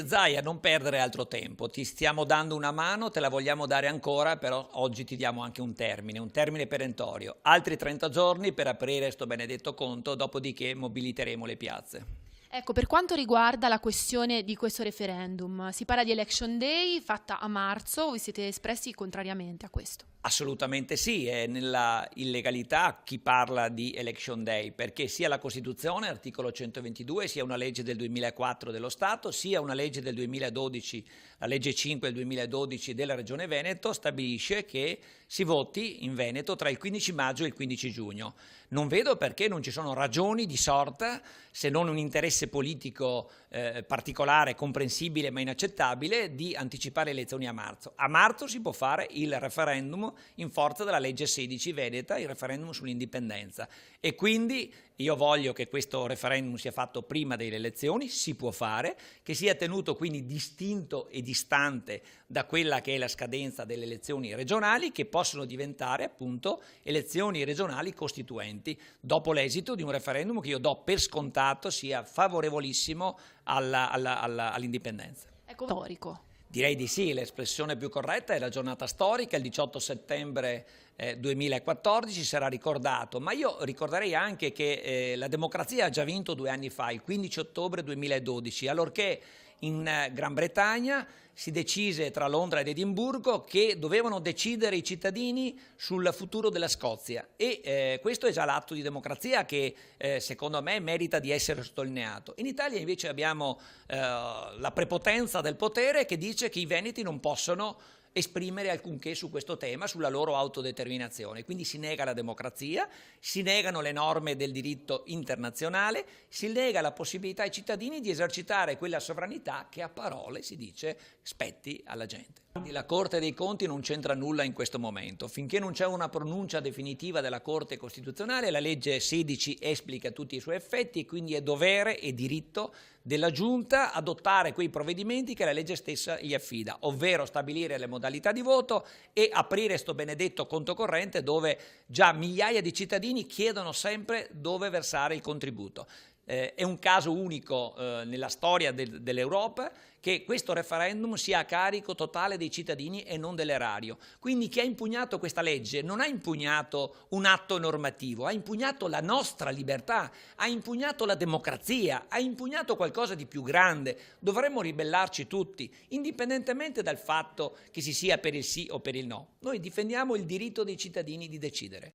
Zaia, non perdere altro tempo, ti stiamo dando una mano, te la vogliamo dare ancora, però oggi ti diamo anche un termine perentorio. Altri 30 giorni per aprire sto benedetto conto, dopodiché mobiliteremo le piazze. Ecco, per quanto riguarda la questione di questo referendum, si parla di election day fatta a marzo, vi siete espressi contrariamente a questo. Assolutamente sì, è nella illegalità chi parla di election day, perché sia la Costituzione, articolo 122, sia una legge del 2004 dello Stato, sia una legge del 2012, la legge 5 del 2012 della Regione Veneto, stabilisce che si voti in Veneto tra il 15 maggio e il 15 giugno. Non vedo perché non ci sono ragioni di sorta, se non un interesse politico particolare, comprensibile ma inaccettabile, di anticipare le elezioni a marzo. A marzo si può fare il referendum in forza della legge 16 veneta, il referendum sull'indipendenza, e quindi io voglio che questo referendum sia fatto prima delle elezioni, si può fare, che sia tenuto quindi distinto e distante da quella che è la scadenza delle elezioni regionali, che possono diventare appunto elezioni regionali costituenti, dopo l'esito di un referendum che io do per scontato sia favorevolissimo all'indipendenza. Ecco, storico. Direi di sì, l'espressione più corretta è la giornata storica, il 18 settembre 2014 sarà ricordato, ma io ricorderei anche che la democrazia ha già vinto 2 anni fa, il 15 ottobre 2012, allorché in Gran Bretagna si decise tra Londra ed Edimburgo che dovevano decidere i cittadini sul futuro della Scozia, e questo è già l'atto di democrazia che secondo me merita di essere sottolineato. In Italia invece abbiamo la prepotenza del potere che dice che i veneti non possono esprimere alcunché su questo tema, sulla loro autodeterminazione. Quindi si nega la democrazia, si negano le norme del diritto internazionale, si nega la possibilità ai cittadini di esercitare quella sovranità che a parole si dice spetti alla gente. La Corte dei Conti non c'entra nulla in questo momento. Finché non c'è una pronuncia definitiva della Corte Costituzionale, la legge 16 esplica tutti i suoi effetti e quindi è dovere e diritto della Giunta adottare quei provvedimenti che la legge stessa gli affida, ovvero stabilire le modalità di voto e aprire sto benedetto conto corrente dove già migliaia di cittadini chiedono sempre dove versare il contributo. È un caso unico nella storia dell'Europa che questo referendum sia a carico totale dei cittadini e non dell'erario. Quindi chi ha impugnato questa legge non ha impugnato un atto normativo, ha impugnato la nostra libertà, ha impugnato la democrazia, ha impugnato qualcosa di più grande. Dovremmo ribellarci tutti, indipendentemente dal fatto che si sia per il sì o per il no. Noi difendiamo il diritto dei cittadini di decidere.